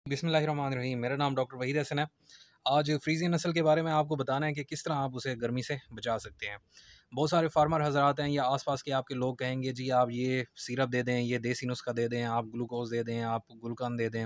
बिस्मिल्लाहिर्रहमानिर्रहीम। मेरा नाम डॉक्टर वहीद हसन है। आज फ्रीज़ियन नस्ल के बारे में आपको बताना है कि किस तरह आप उसे गर्मी से बचा सकते हैं। बहुत सारे फार्मर हज़रात हैं या आस-पास के आपके लोग कहेंगे जी आप ये सिरप दे दें, ये देसी नुस्खा दे दें, आप ग्लूकोज़ दे दें, आप गुलकंद दे दें,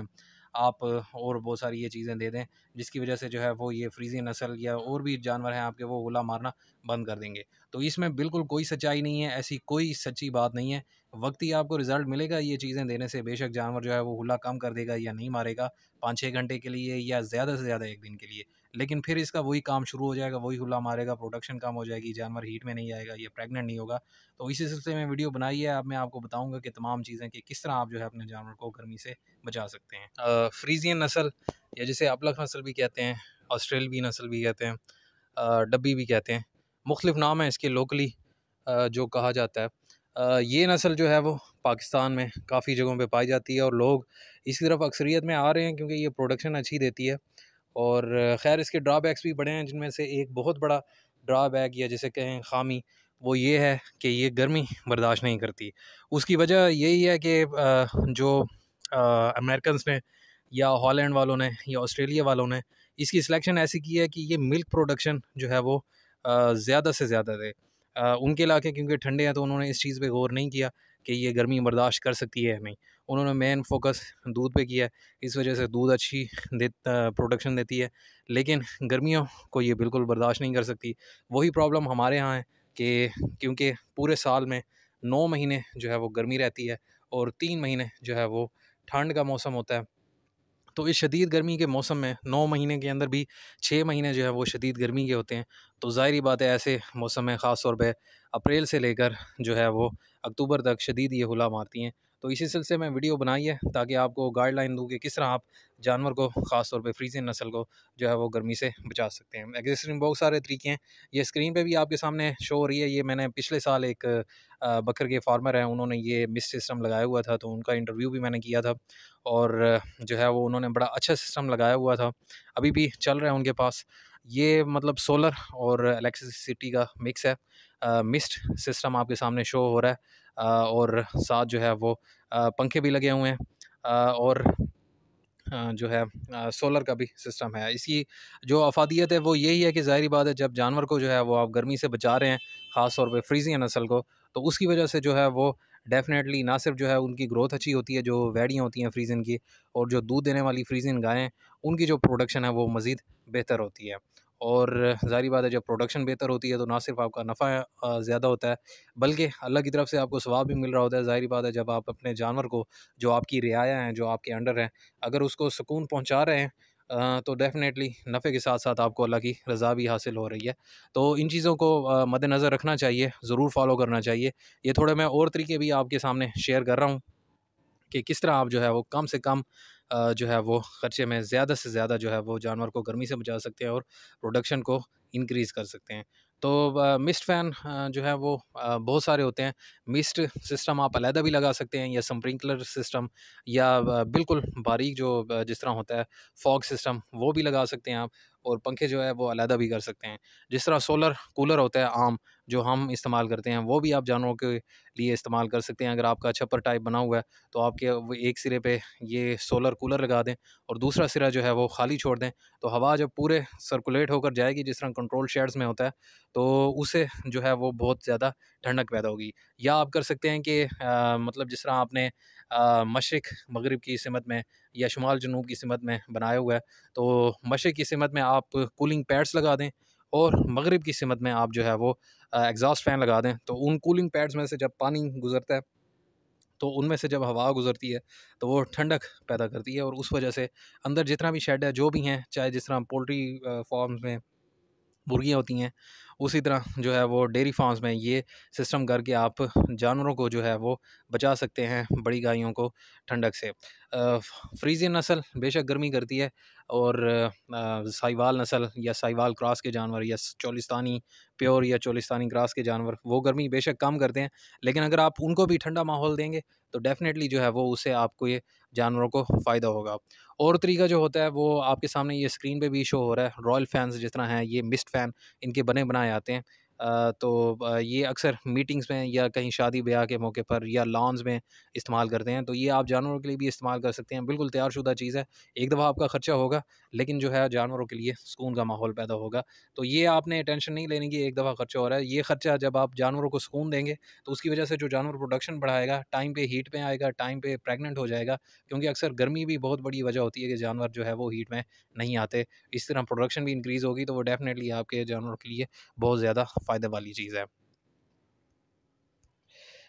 आप और बहुत सारी ये चीज़ें दे दें, जिसकी वजह से जो है वो ये फ्रीज़ियन नस्ल या और भी जानवर हैं आपके वो उला मारना बंद कर देंगे। तो इसमें बिल्कुल कोई सच्चाई नहीं है, ऐसी कोई सच्ची बात नहीं है। वक़्ती आपको रिज़ल्ट मिलेगा ये चीज़ें देने से, बेशक जानवर जो है वो हुला कम कर देगा या नहीं मारेगा 5-6 घंटे के लिए या ज़्यादा से ज़्यादा 1 दिन के लिए। लेकिन फिर इसका वही काम शुरू हो जाएगा, वही हुला मारेगा, प्रोडक्शन कम हो जाएगी, जानवर हीट में नहीं आएगा, ये प्रेग्नेंट नहीं होगा। तो इसी सिलसिले में वीडियो बनाई है। अब मैं आपको बताऊँगा कि तमाम चीज़ें कि किस तरह आप जो है अपने जानवर को गर्मी से बचा सकते हैं। फ्रीज़ियन नस्ल या जिसे अपलक नस्ल भी कहते हैं, ऑस्ट्रेलवी नस्ल भी कहते हैं, डब्बी भी कहते हैं, मुख्तलिफ नाम है इसके लोकली जो कहा जाता है। ये नस्ल जो है वो पाकिस्तान में काफ़ी जगहों पे पाई जाती है और लोग इसकी तरफ अक्सरियत में आ रहे हैं क्योंकि ये प्रोडक्शन अच्छी देती है। और ख़ैर इसके ड्रॉबैक्स भी बड़े हैं, जिनमें से एक बहुत बड़ा ड्रॉबैक या जिसे कहें ख़ामी, वो ये है कि ये गर्मी बर्दाश्त नहीं करती। उसकी वजह यही है कि जो अमेरिकन्स ने या हॉलैंड वालों ने या ऑस्ट्रेलिया वालों ने इसकी सिलेक्शन ऐसी की है कि ये मिल्क प्रोडक्शन जो है वो ज़्यादा से ज़्यादा दे। उनके इलाके क्योंकि ठंडे हैं तो उन्होंने इस चीज़ पे गौर नहीं किया कि ये गर्मी बर्दाश्त कर सकती है या नहीं। उन्होंने मेन फ़ोकस दूध पे किया है, इस वजह से दूध अच्छी प्रोडक्शन देती है, लेकिन गर्मियों को ये बिल्कुल बर्दाश्त नहीं कर सकती। वही प्रॉब्लम हमारे यहाँ है कि क्योंकि पूरे साल में 9 महीने जो है वो गर्मी रहती है और 3 महीने जो है वो ठंड का मौसम होता है। तो इस शदीद गर्मी के मौसम में 9 महीने के अंदर भी 6 महीने जो है वो शदीद गर्मी के होते हैं। तो ज़ाहिर-सी बात है ऐसे मौसम में ख़ास तौर पे अप्रैल से लेकर जो है वो अक्टूबर तक शदीद ये हुला मारती हैं। तो इसी सिलसिले में वीडियो बनाई है ताकि आपको गाइडलाइन दूँ कि किस तरह आप जानवर को ख़ास तौर पे फ्रीज़ियन नस्ल को जो है वो गर्मी से बचा सकते हैं। एग्जिस्टिंग बहुत सारे तरीके हैं। ये स्क्रीन पे भी आपके सामने शो हो रही है। ये मैंने पिछले साल एक बकर के फार्मर हैं, उन्होंने ये मिस्ट सिस्टम लगाया हुआ था, तो उनका इंटरव्यू भी मैंने किया था और जो है वो उन्होंने बड़ा अच्छा सिस्टम लगाया हुआ था। अभी भी चल रहा है उनके पास। ये मतलब सोलर और इलेक्ट्रिसिटी का मिक्स है। मिस्ट सिस्टम आपके सामने शो हो रहा है और साथ जो है वो पंखे भी लगे हुए हैं और जो है सोलर का भी सिस्टम है। इसकी जो अफ़ादियत है वो यही है कि ज़ाहिर-सी बात है जब जानवर को जो है वो आप गर्मी से बचा रहे हैं, ख़ास तौर पे फ्रीज़ियन नस्ल को, तो उसकी वजह से जो है वो डेफ़िनेटली ना सिर्फ जो है उनकी ग्रोथ अच्छी होती है, जो वैड़ियाँ होती हैं फ्रीज़ियन की, और जो दूध देने वाली फ्रीज़ियन गायें हैं, उनकी जो प्रोडक्शन है वो मज़ीद बेहतर होती है। और ज़ाहिर-सी बात है जब प्रोडक्शन बेहतर होती है तो ना सिर्फ आपका नफ़ा ज़्यादा होता है, बल्कि अल्लाह की तरफ से आपको सवाब भी मिल रहा होता है। ज़ाहिर-सी बात है जब आप अपने जानवर को, जो आपकी रियाया हैं, जो आपके अंडर हैं, अगर उसको सुकून पहुँचा रहे हैं तो डेफ़िनेटली नफ़े के साथ-साथ आपको अल्लाह की रज़ा भी हासिल हो रही है। तो इन चीज़ों को मद्देनज़र रखना चाहिए, ज़रूर फ़ॉलो करना चाहिए। ये थोड़े मैं और तरीके भी आपके सामने शेयर कर रहा हूँ कि किस तरह आप जो है वो कम से कम जो है वो ख़र्चे में ज़्यादा से ज़्यादा जो है वो जानवर को गर्मी से बचा सकते हैं और प्रोडक्शन को इंक्रीज़ कर सकते हैं। तो मिस्ट फ़ैन जो है वो बहुत सारे होते हैं। मिस्ट सिस्टम आप अलहदा भी लगा सकते हैं या स्प्रिंकलर सिस्टम या बिल्कुल बारीक जो जिस तरह होता है फॉग सिस्टम, वो भी लगा सकते हैं आप, और पंखे जो है वो अलहदा भी कर सकते हैं। जिस तरह सोलर कूलर होता है आम, जो हम इस्तेमाल करते हैं, वो भी आप जानवरों के लिए इस्तेमाल कर सकते हैं। अगर आपका छप्पर टाइप बना हुआ है तो आपके वो एक सिरे पे ये सोलर कूलर लगा दें और दूसरा सिरा जो है वो खाली छोड़ दें, तो हवा जब पूरे सर्कुलेट होकर जाएगी जिस तरह कंट्रोल शेड्स में होता है, तो उससे जो है वो बहुत ज़्यादा ठंडक पैदा होगी। या आप कर सकते हैं कि मतलब जिस तरह आपने मशरिक़ मगरिब की सिमत में या शुमाल जनूब की सिमत में बनाया हुआ है, तो मशरिक़ की सिमत में आप कूलिंग पैड्स लगा दें और मगरिब की सिमत में आप जो है वो एग्ज़ॉस्ट फ़ैन लगा दें। तो उन कूलिंग पैड्स में से जब पानी गुज़रता है, तो उनमें से जब हवा गुज़रती है तो वो ठंडक पैदा करती है और उस वजह से अंदर जितना भी शेड है, जो भी हैं, चाहे जिस तरह पोल्ट्री फार्म्स में मुर्गियाँ होती हैं, उसी तरह जो है वो डेयरी फार्म्स में ये सिस्टम करके आप जानवरों को जो है वो बचा सकते हैं, बड़ी गायों को ठंडक से। फ्रीज़ियन नस्ल बेशक गर्मी करती है और साहिवाल नस्ल या साहिवाल क्रॉस के जानवर या चोलिस्तानी प्योर या चोलिस्तानी क्रॉस के जानवर, वो गर्मी बेशक कम करते हैं, लेकिन अगर आप उनको भी ठंडा माहौल देंगे तो डेफ़िनेटली जो है वो उससे आपको ये जानवरों को फ़ायदा होगा। और तरीका जो होता है वो आपके सामने ये स्क्रीन पे भी शो हो रहा है। रॉयल फ़ैन्स जिस तरह हैं, ये मिस्ट फ़ैन इनके बने बनाए आते हैं। तो ये अक्सर मीटिंग्स में या कहीं शादी-ब्याह के मौके पर या लॉन्स में इस्तेमाल करते हैं, तो ये आप जानवरों के लिए भी इस्तेमाल कर सकते हैं। बिल्कुल तैयारशुदा चीज़ है, एक दफ़ा आपका खर्चा होगा, लेकिन जो है जानवरों के लिए सुकून का माहौल पैदा होगा। तो ये आपने टेंशन नहीं लेनी कि एक दफ़ा खर्चा हो रहा है, ये खर्चा जब आप जानवरों को सुकून देंगे, तो उसकी वजह से जो जानवर प्रोडक्शन बढ़ाएगा, टाइम पे हीट में आएगा, टाइम पे प्रेग्नेंट हो जाएगा, क्योंकि अक्सर गर्मी भी बहुत बड़ी वजह होती है कि जानवर जो है वो हीट में नहीं आते। इस तरह प्रोडक्शन भी इंक्रीज़ होगी, तो वो डेफ़िनेटली आपके जानवरों के लिए बहुत ज़्यादा फ़ायदे वाली चीज़ है।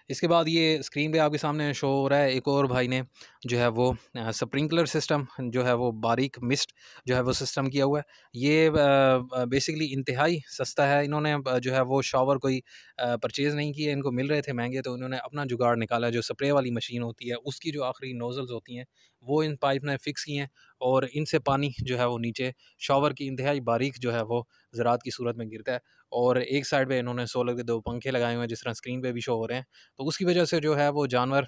इसके बाद ये स्क्रीन पे आपके सामने शो हो रहा है, एक और भाई ने जो है वो स्प्रिंकलर सिस्टम जो है वो बारीक मिस्ट जो है वो सिस्टम किया हुआ है। ये बेसिकली इंतहाई सस्ता है। इन्होंने जो है वो शॉवर कोई परचेज़ नहीं किए, इनको मिल रहे थे महँगे, तो उन्होंने अपना जुगाड़ निकाला। जो स्प्रे वाली मशीन होती है, उसकी जो आखिरी नोज़ल्स होती हैं, वो इन पाइप में फ़िक्स की हैं और इनसे पानी जो है वो नीचे शॉवर की इंतहाई बारीक जो है वो ज़रात की सूरत में गिरता है। और एक साइड पे इन्होंने सोलर के 2 पंखे लगाए हुए हैं, जिस तरह स्क्रीन पे भी शो हो रहे हैं। तो उसकी वजह से जो है वो जानवर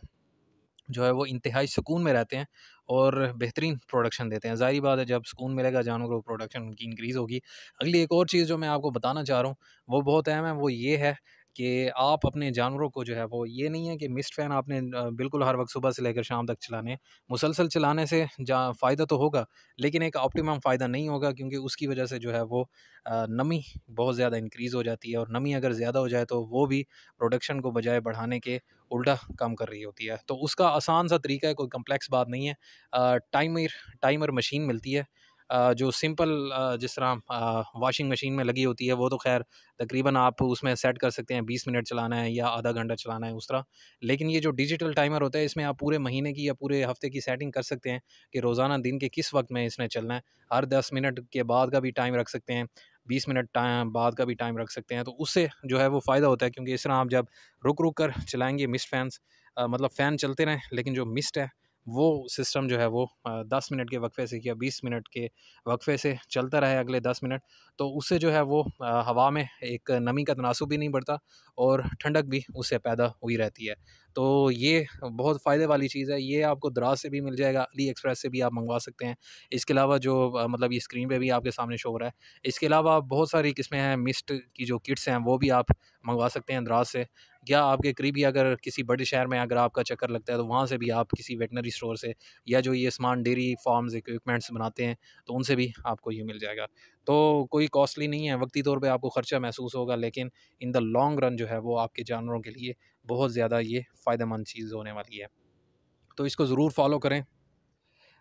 जो है वो इंतहाई सुकून में रहते हैं और बेहतरीन प्रोडक्शन देते हैं। ज़ाहिर बात है, जब सुकून मिलेगा जानवरों को, प्रोडक्शन उनकी इंक्रीज़ होगी। अगली एक और चीज़ जो मैं आपको बताना चाह रहा हूँ, वो बहुत अहम है, वो ये है कि आप अपने जानवरों को जो है वो ये नहीं है कि मिस्ट फ़ैन आपने बिल्कुल हर वक़्त सुबह से लेकर शाम तक चलाने हैं। मुसलसल चलाने से जा फ़ायदा तो होगा, लेकिन एक ऑप्टिमम फ़ायदा नहीं होगा, क्योंकि उसकी वजह से जो है वो नमी बहुत ज़्यादा इंक्रीज़ हो जाती है और नमी अगर ज़्यादा हो जाए तो वो भी प्रोडक्शन को बजाय बढ़ाने के उल्टा काम कर रही होती है। तो उसका आसान सा तरीका है, कोई कॉम्प्लेक्स बात नहीं है। टाइमर टाइमर मशीन मिलती है, जो सिंपल जिस तरह वॉशिंग मशीन में लगी होती है, वो तो ख़ैर तकरीबन आप उसमें सेट कर सकते हैं 20 मिनट चलाना है या आधा घंटा चलाना है, उस तरह। लेकिन ये जो डिजिटल टाइमर होता है, इसमें आप पूरे महीने की या पूरे हफ़्ते की सेटिंग कर सकते हैं कि रोज़ाना दिन के किस वक़्त में इसने चलना है। हर 10 मिनट के बाद का भी टाइम रख सकते हैं, 20 मिनट टाइम बाद का भी टाइम रख सकते हैं। तो उससे जो है वो फ़ायदा होता है, क्योंकि इस तरह आप जब रुक-रुक कर चलाएँगे मिस्ट फैन्स, मतलब फ़ैन चलते रहें, लेकिन जो मिस्ट है, वो सिस्टम जो है वो 10 मिनट के वक़्फ़े से या 20 मिनट के वक़्फ़े से चलता रहे अगले 10 मिनट, तो उससे जो है वो हवा में एक नमी का तनासुब भी नहीं बढ़ता और ठंडक भी उससे पैदा हुई रहती है। तो ये बहुत फ़ायदे वाली चीज़ है। ये आपको दराज़ से भी मिल जाएगा, अली एक्सप्रेस से भी आप मँगवा सकते हैं। इसके अलावा जो मतलब ये स्क्रीन पे भी आपके सामने शो हो रहा है। इसके अलावा बहुत सारी किस्में हैं, मिस्ट की जो किट्स हैं, वो भी आप मँगवा सकते हैं दराज़ से, या आपके करीबी अगर किसी बड़े शहर में अगर आपका चक्कर लगता है, तो वहाँ से भी आप किसी वेटनरी स्टोर से या जो ये स्मार्ट डेयरी फार्म्स इक्विपमेंट्स बनाते हैं, तो उनसे भी आपको ये मिल जाएगा। तो कोई कॉस्टली नहीं है, वक़्ती तौर पे आपको खर्चा महसूस होगा, लेकिन इन द लॉन्ग रन जो है वो आपके जानवरों के लिए बहुत ज़्यादा ये फ़ायदेमंद चीज़ होने वाली है। तो इसको ज़रूर फ़ॉलो करें।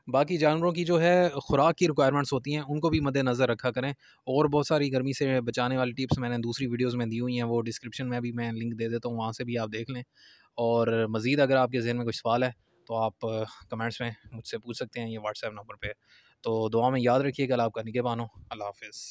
बाकी जानवरों की जो है खुराक की रिक्वायरमेंट्स होती हैं, उनको भी मद्देनज़र रखा करें। और बहुत सारी गर्मी से बचाने वाली टिप्स मैंने दूसरी वीडियोज़ में दी हुई हैं, वो डिस्क्रिप्शन में भी मैं लिंक दे देता हूँ, वहाँ से भी आप देख लें। और मज़ीद अगर आपके ज़हन में कोई सवाल है, तो आप कमेंट्स में मुझसे पूछ सकते हैं, ये व्हाट्सएप नंबर पे। तो दुआ में याद रखिएगा, आपका निगहबान हो। अल्लाह हाफ़िज़।